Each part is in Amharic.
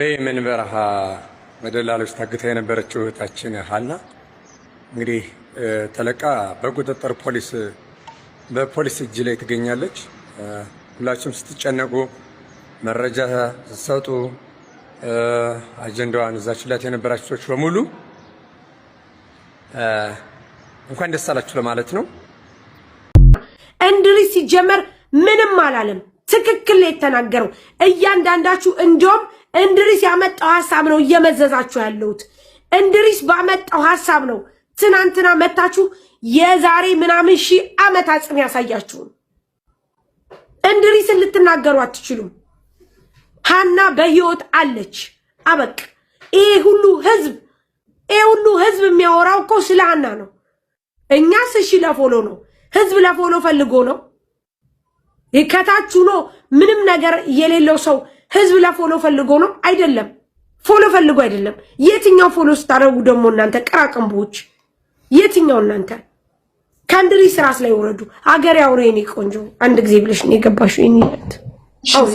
የመን በረሃ መደላሎች ታግታ የነበረችው እህታችን ሀና እንግዲህ ተለቃ በቁጥጥር በፖሊስ እጅ ላይ ትገኛለች። ሁላችሁም ስትጨነቁ መረጃ ስትሰጡ አጀንዳዋን እዛችላት የነበራችሁ ሰዎች በሙሉ እንኳን ደስ አላችሁ ለማለት ነው። እንድሪስ ሲጀመር ምንም አላለም። ትክክል የተናገረው እያንዳንዳችሁ እንደውም እንድሪስ ያመጣው ሐሳብ ነው እየመዘዛችሁ ያለሁት። እንድሪስ ባመጣው ሐሳብ ነው ትናንትና መታችሁ የዛሬ ምናምን ሺህ ዓመት አጽም ያሳያችሁ። እንድሪስን ልትናገሩ አትችሉም። ሀና በህይወት አለች። አበቅ ይሄ ሁሉ ህዝብ የሚያወራው እኮ ስለ ሀና ነው። እኛስ እሺ ለፎሎ ነው፣ ህዝብ ለፎሎ ፈልጎ ነው። ከታችሁ ነው ምንም ነገር የሌለው ሰው ህዝብ ለፎሎ ፈልጎ ነው አይደለም። ፎሎ ፈልጎ አይደለም። የትኛው ፎሎ ስታረጉ ደግሞ እናንተ ቀራቀምቦች፣ የትኛው እናንተ ከእንድሪስ ራስ ላይ ወረዱ። አገር ያውሬ የኔ ቆንጆ አንድ ጊዜ ብለሽ ነው የገባሽው። የኔት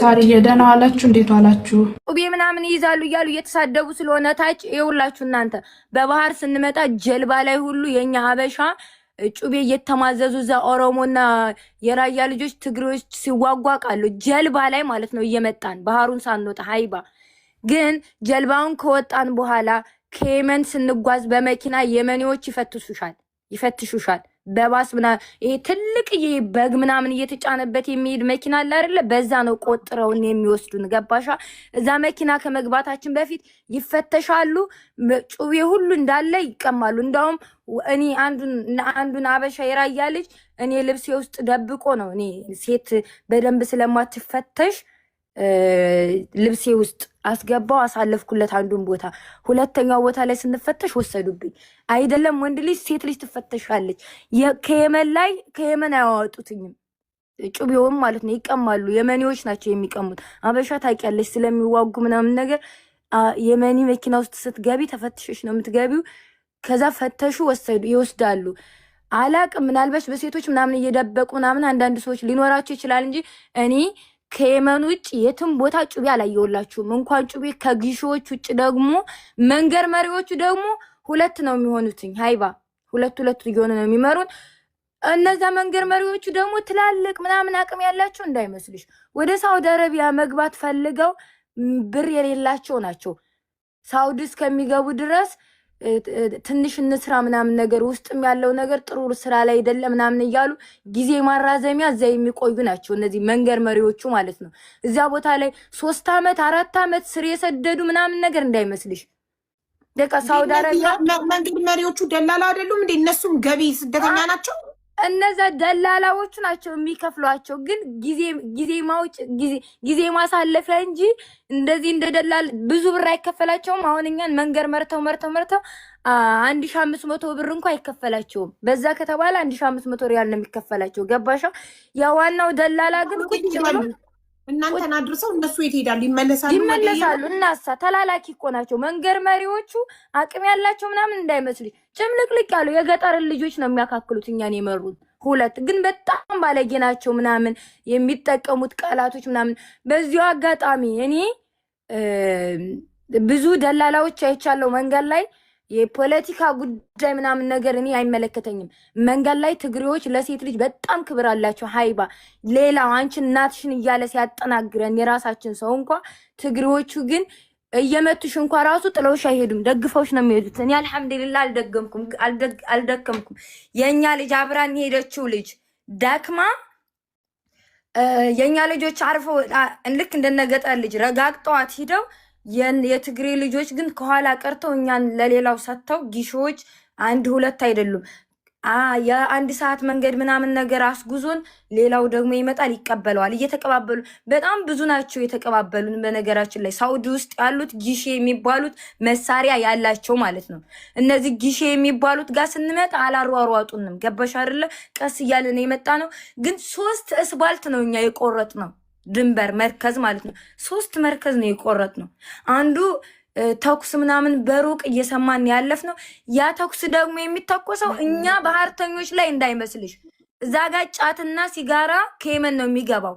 ሳርዬ ደህና ዋላችሁ? እንዴት ዋላችሁ? ቁቤ ምናምን ይዛሉ እያሉ እየተሳደቡ ስለሆነ ታች ይውላችሁ። እናንተ በባህር ስንመጣ ጀልባ ላይ ሁሉ የኛ ሀበሻ ጩቤ እየተማዘዙ እዛ ኦሮሞና የራያ ልጆች ትግሬዎች ሲዋጓ ቃሉ ጀልባ ላይ ማለት ነው። እየመጣን ባህሩን ሳንወጣ ሀይባ ግን ጀልባውን ከወጣን በኋላ ከየመን ስንጓዝ በመኪና የመኔዎች ይፈትሹሻል። በባስ ምናምን ይሄ ትልቅዬ በግ ምናምን እየተጫነበት የሚሄድ መኪና አለ አይደለ? በዛ ነው ቆጥረውን የሚወስዱን። ገባሻ? እዛ መኪና ከመግባታችን በፊት ይፈተሻሉ። ጩቤ ሁሉ እንዳለ ይቀማሉ። እንዳውም እኔ አንዱን አበሻ የራያ ልጅ እኔ ልብሴ ውስጥ ደብቆ ነው። እኔ ሴት በደንብ ስለማትፈተሽ ልብሴ ውስጥ አስገባው አሳለፍኩለት አንዱን ቦታ። ሁለተኛው ቦታ ላይ ስንፈተሽ ወሰዱብኝ። አይደለም ወንድ ልጅ ሴት ልጅ ትፈተሻለች። ከየመን አያወጡትኝም ጩቤውም ማለት ነው። ይቀማሉ። የመኒዎች ናቸው የሚቀሙት። አበሻ ታውቂያለሽ ስለሚዋጉ ምናምን ነገር። የመኒ መኪና ውስጥ ስትገቢ ተፈትሸሽ ነው የምትገቢው። ከዛ ፈተሹ ይወስዳሉ። አላቅም ምናልባሽ በሴቶች ምናምን እየደበቁ ምናምን አንዳንድ ሰዎች ሊኖራቸው ይችላል እንጂ እኔ ከየመን ውጭ የትም ቦታ ጩቤ አላየሁላችሁም። እንኳን ጩቤ ከጊሾዎች ውጭ ደግሞ መንገር መሪዎቹ ደግሞ ሁለት ነው የሚሆኑትኝ። ሀይባ ሁለት እየሆኑ ነው የሚመሩን። እነዛ መንገር መሪዎቹ ደግሞ ትላልቅ ምናምን አቅም ያላቸው እንዳይመስልሽ። ወደ ሳውዲ አረቢያ መግባት ፈልገው ብር የሌላቸው ናቸው። ሳውዲ እስከሚገቡ ድረስ ትንሽ እንስራ ምናምን ነገር ውስጥም ያለው ነገር ጥሩ ስራ ላይ አይደለም ምናምን እያሉ ጊዜ ማራዘሚያ እዛ የሚቆዩ ናቸው። እነዚህ መንገር መሪዎቹ ማለት ነው። እዛ ቦታ ላይ 3 ዓመት 4 ዓመት ስር የሰደዱ ምናምን ነገር እንዳይመስልሽ። ደቃ ሳውዲ አረቢያ መንገድ መሪዎቹ ደላላ አይደሉም እንዴ? እነሱም ገቢ ስደተኛ ናቸው። እነዛ ደላላዎቹ ናቸው የሚከፍሏቸው። ግን ጊዜ ማሳለፊያ እንጂ እንደዚህ እንደ ደላል ብዙ ብር አይከፈላቸውም። አሁን እኛን መንገር መርተው 1500 ብር እንኳን አይከፈላቸውም። በዛ ከተባለ 1500 ሪያል ነው የሚከፈላቸው። ገባሻ? ያ ዋናው ደላላ ግን ቁጭ ብሎ እናንተን አድርሰው እነሱ የት ሄዳሉ? ይመለሳሉ። እናሳ ተላላኪ እኮ ናቸው መንገር መሪዎቹ። አቅም ያላቸው ምናምን እንዳይመስልሽ። ጭምልቅልቅ ያሉ የገጠር ልጆች ነው የሚያካክሉት እኛን የመሩት። ሁለት ግን በጣም ባለጌ ናቸው ምናምን የሚጠቀሙት ቃላቶች ምናምን። በዚሁ አጋጣሚ እኔ ብዙ ደላላዎች አይቻለሁ መንገድ ላይ። የፖለቲካ ጉዳይ ምናምን ነገር እኔ አይመለከተኝም። መንገድ ላይ ትግሬዎች ለሴት ልጅ በጣም ክብር አላቸው። ሀይባ ሌላው አንቺን እናትሽን እያለ ሲያጠናግረን የራሳችን ሰው እንኳን ትግሬዎቹ ግን እየመቱሽ እንኳን ራሱ ጥለውሽ አይሄዱም፣ ደግፈውሽ ነው የሚሄዱት። እኔ አልሐምዱሊላህ አልደከምኩም። የኛ ልጅ አብራን ሄደችው ልጅ ዳክማ የኛ ልጆች አርፈው ልክ እንደነገጠር ልጅ ረጋግጠዋት ሂደው የትግሬ ልጆች ግን ከኋላ ቀርተው እኛን ለሌላው ሰጥተው ጊሾዎች 1-2 አይደሉም የአንድ ሰዓት መንገድ ምናምን ነገር አስጉዞን ሌላው ደግሞ ይመጣል ይቀበለዋል። እየተቀባበሉ በጣም ብዙ ናቸው የተቀባበሉን። በነገራችን ላይ ሳውዲ ውስጥ ያሉት ጊሼ የሚባሉት መሳሪያ ያላቸው ማለት ነው። እነዚህ ጊሼ የሚባሉት ጋር ስንመጣ አላሯሯጡንም። ገባሽ አይደለ? ቀስ እያለን የመጣ ነው። ግን 3 እስባልት ነው እኛ የቆረጥ ነው። ድንበር መርከዝ ማለት ነው። 3 መርከዝ ነው የቆረጥ ነው። አንዱ ተኩስ ምናምን በሩቅ እየሰማን ያለፍ ነው። ያ ተኩስ ደግሞ የሚተኮሰው እኛ ባህርተኞች ላይ እንዳይመስልሽ። እዛ ጋር ጫትና ሲጋራ ከየመን ነው የሚገባው።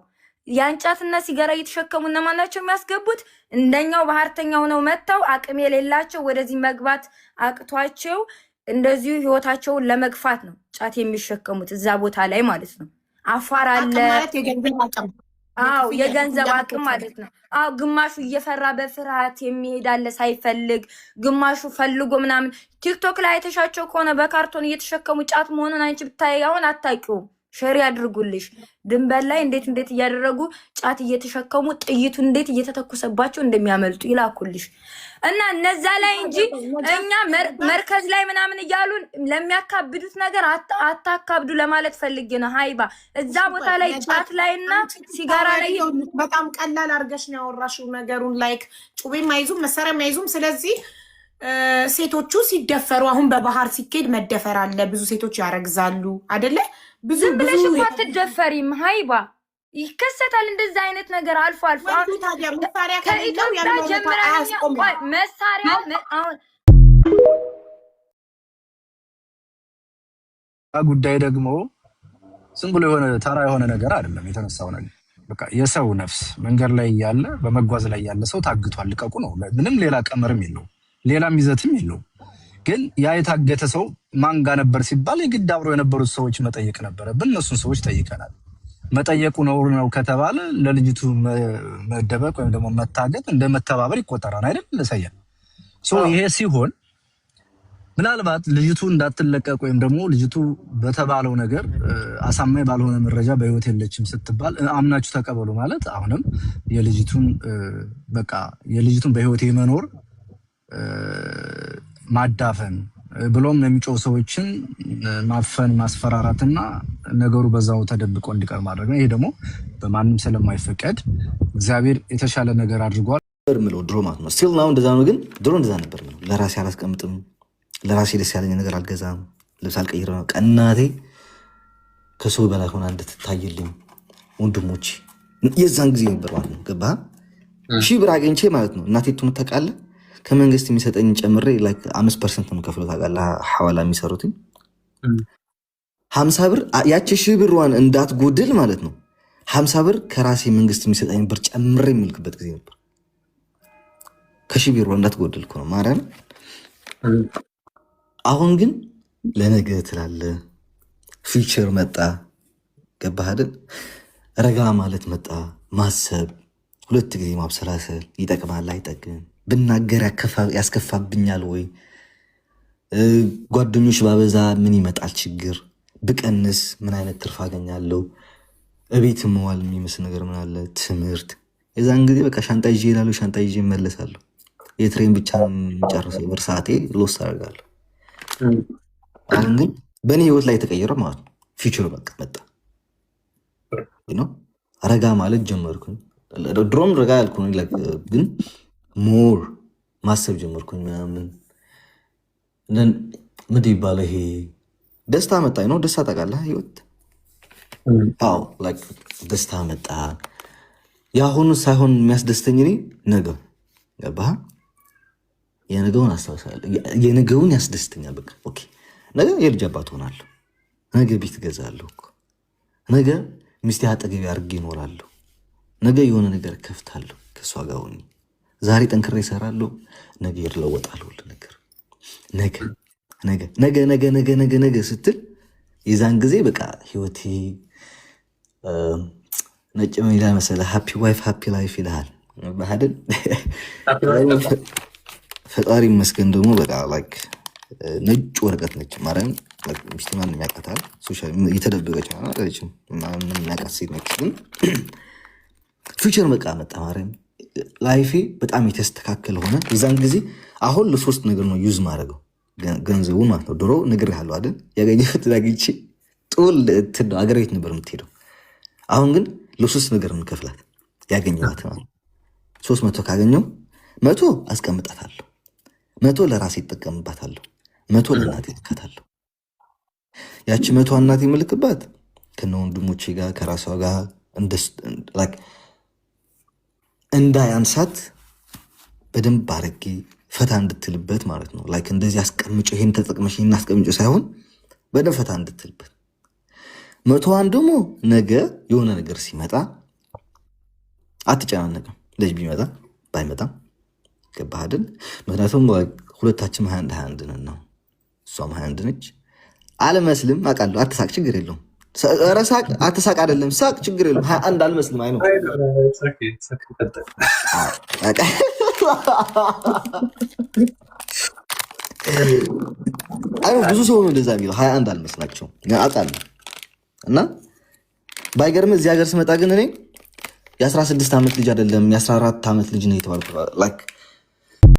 ያንጫትና ሲጋራ እየተሸከሙ እነማን ናቸው የሚያስገቡት? እንደኛው ባህርተኛው ነው መተው አቅም የሌላቸው ወደዚህ መግባት አቅቷቸው እንደዚሁ ህይወታቸውን ለመግፋት ነው ጫት የሚሸከሙት እዛ ቦታ ላይ ማለት ነው። አፋር አለ ማለት የገንዘብ አቅም። አዎ የገንዘብ አቅም ማለት ነው። አዎ ግማሹ እየፈራ በፍርሃት የሚሄዳለ ሳይፈልግ፣ ግማሹ ፈልጎ ምናምን። ቲክቶክ ላይ አይተሻቸው ከሆነ በካርቶን እየተሸከሙ ጫት መሆኑን አንቺ ብታይ አሁን አታውቂውም። ሸሪ ያድርጉልሽ። ድንበር ላይ እንዴት እያደረጉ ጫት እየተሸከሙ ጥይቱ እንዴት እየተተኮሰባቸው እንደሚያመልጡ ይላኩልሽ። እና እነዛ ላይ እንጂ እኛ መርከዝ ላይ ምናምን እያሉ ለሚያካብዱት ነገር አታካብዱ ለማለት ፈልጌ ነው። ሀይባ እዛ ቦታ ላይ ጫት ላይና ሲጋራ ላይ በጣም ቀላል አድርገሽ ነው ያወራሽው ነገሩን። ላይክ ጩቤም አይዙም መሳሪያም አይዙም። ስለዚህ ሴቶቹ ሲደፈሩ አሁን በባህር ሲኬድ መደፈር አለ። ብዙ ሴቶች ያረግዛሉ አይደለ? ብዙ ብለሽ እኮ አትደፈሪም ሀይባ። ይከሰታል እንደዛ አይነት ነገር አልፎ አልፎ። ከኢትዮጵያ ጀምረን መሳሪያ አሁን ጉዳይ ደግሞ ዝም ብሎ የሆነ ተራ የሆነ ነገር አይደለም የተነሳው ነገር። በቃ የሰው ነፍስ መንገድ ላይ ያለ በመጓዝ ላይ ያለ ሰው ታግቷል፣ ልቀቁ ነው። ምንም ሌላ ቀመርም የለው፣ ሌላም ይዘትም የለው። ግን ያ የታገተ ሰው ማን ጋር ነበር ሲባል የግድ አብሮ የነበሩት ሰዎች መጠየቅ ነበረብን። እነሱን ሰዎች ጠይቀናል። መጠየቁ ነው ከተባለ ለልጅቱ መደበቅ ወይም ደግሞ መታገት እንደ መተባበር ይቆጠራል አይደል? ለሰየ ይሄ ሲሆን ምናልባት ልጅቱ እንዳትለቀቅ ወይም ደግሞ ልጅቱ በተባለው ነገር አሳማኝ ባልሆነ መረጃ በህይወት የለችም ስትባል አምናችሁ ተቀበሉ ማለት አሁንም የልጅቱን በህይወት የመኖር ማዳፈን ብሎም የሚጮው ሰዎችን ማፈን ማስፈራራትና ነገሩ በዛው ተደብቆ እንዲቀር ማድረግ ነው። ይሄ ደግሞ በማንም ስለማይፈቀድ እግዚአብሔር የተሻለ ነገር አድርጓል ምለው ድሮ ማለት ነው። ስቲል ናው እንደዛ ነው። ግን ድሮ እንደዛ ነበር ነው። ለራሴ አላስቀምጥም፣ ለራሴ ደስ ያለኝ ነገር አልገዛም፣ ልብስ አልቀይርም። ቀናቴ ከሰው በላይ ሆና እንድትታይልኝ ወንድሞቼ የዛን ጊዜ ነበር ማለት ነው። ገባህ? ሺህ ብር አገኝቼ ማለት ነው እናቴ ትምተቃለ ከመንግስት የሚሰጠኝ ጨምሬ 5% ነው ከፍሎ ታውቃለህ። ሐዋላ የሚሰሩትኝ 50 ብር ያቺ ሺህ ብሯን እንዳትጎድል ማለት ነው 50 ብር ከራሴ መንግስት የሚሰጠኝ ብር ጨምሬ የሚልክበት ጊዜ ነበር። ከሺህ ብሯ እንዳትጎድል እኮ ነው ማርያም። አሁን ግን ለነገ ትላለህ። ፊውቸር መጣ። ገባህ አይደል? ረጋ ማለት መጣ። ማሰብ፣ ሁለት ጊዜ ማብሰላሰል ይጠቅማል አይጠቅም? ብናገር ያስከፋብኛል ወይ? ጓደኞች ባበዛ ምን ይመጣል ችግር? ብቀንስ ምን አይነት ትርፍ አገኛለሁ? እቤት መዋል የሚመስል ነገር ምን አለ? ትምህርት። የዛን ጊዜ በቃ ሻንጣ ይዤ እሄዳለሁ፣ ሻንጣ ይዤ እመለሳለሁ። የትሬን ብቻ የምጨርሰው ብር ሰዓቴ ሎስ አደርጋለሁ። አሁን ግን በእኔ ህይወት ላይ የተቀየረ ማለት ነው። ፊውቸር በቃ መጣ። ረጋ ማለት ጀመርኩኝ። ድሮም ረጋ ያልኩ ግን ሞር ማሰብ ጀመርኩኝ ምናምን። ምን ይባላል ይሄ ደስታ መጣ ነው። ደስታ ታውቃለህ ህይወት። አዎ ላይክ ደስታ መጣ። የአሁኑ ሳይሆን የሚያስደስተኝ እኔ ነገው። ገባህ? የነገውን አስታውሳለሁ። የነገውን ያስደስተኛል። በቃ ኦኬ ነገ የልጅ አባት ሆናለሁ። ነገ ቤት እገዛለሁ። ነገ ሚስቴ አጠገቤ አድርጌ እኖራለሁ። ነገ የሆነ ነገር ከፍታለሁ ከእሷ ጋር ሆኜ። ዛሬ ጠንክሬ እሰራለሁ። ነገ ይለወጣል ሁሉ ነገር። ነገ ስትል የዛን ጊዜ በቃ ህይወቴ ነጭ ምን ይላል መሰለህ? ሃፒ ዋይፍ ሃፒ ላይፍ ይልሃል ባህደን። ፈጣሪ ይመስገን ደግሞ በቃ ላይክ ነጭ ወረቀት ነች ማርያም። ሚስቴ ማንም ያውቃታል። ሶሻል እየተደበቀች ነው አይደለም? ማንም የሚያውቃት ሴት ነች። ግን ፊውቸር በቃ መጣ ማርያም። ላይፌ በጣም የተስተካከለ ሆነ የዛን ጊዜ። አሁን ለሶስት ነገር ነው ዩዝ ማድረገው ገንዘቡን ማለት ነው። ድሮ ነግሬሃለሁ አይደል? ያገኘሁት ላግኝቼ ጡል እንትን አገር ቤት ነበር የምትሄደው። አሁን ግን ለሶስት ነገር እንከፍላት ያገኘኋት ማለት 300 ካገኘው 100 አስቀምጣታለሁ፣ 100 ለራሴ እጠቀምባታለሁ፣ 100 ለእናቴ እልካታለሁ። ያቺ 100 እናቴ የምልክባት ከነ ወንድሞቼ ጋር ከራሷ ጋር እንዳያንሳት በደንብ አድርጌ ፈታ እንድትልበት ማለት ነው። ላይክ እንደዚህ አስቀምጮ ይሄን ተጠቅመሽ ይሄን አስቀምጮ ሳይሆን በደንብ ፈታ እንድትልበት። 100ዋን ደግሞ ነገ የሆነ ነገር ሲመጣ አትጨናነቅም። ልጅ ቢመጣ ባይመጣም ገባህ አይደል? ምክንያቱም ሁለታችን 21 ነን ነው። እሷም 21 ነች። አልመስልም አውቃለሁ። አትሳቅ፣ ችግር የለውም። ኧረ ሳቅ፣ አትሳቅ አይደለም ሳቅ፣ ችግር የለውም። 21 አልመስልም። አይ ነው ብዙ ሰው ነው እንደዛ የሚለው 21 አልመስላቸው አውቃለሁ። እና ባይገርም እዚህ ሀገር ስመጣ ግን እኔ የ16 ዓመት ልጅ አይደለም የ14 ዓመት ልጅ ነው የተባልኩት።